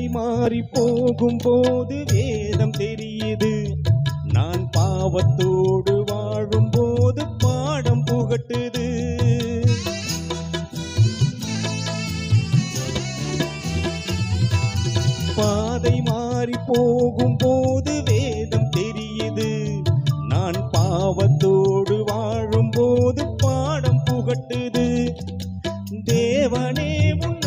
மாறி போகும்போது வேதம் தெரியுது. நான் பாவத்தோடு வாழும்போது பாடம் புகட்டுது. பாதை மாறி போகும்போது வேதம் தெரியுது. நான் பாவத்தோடு வாழும்போது பாடம் புகட்டுது. தேவனே உன்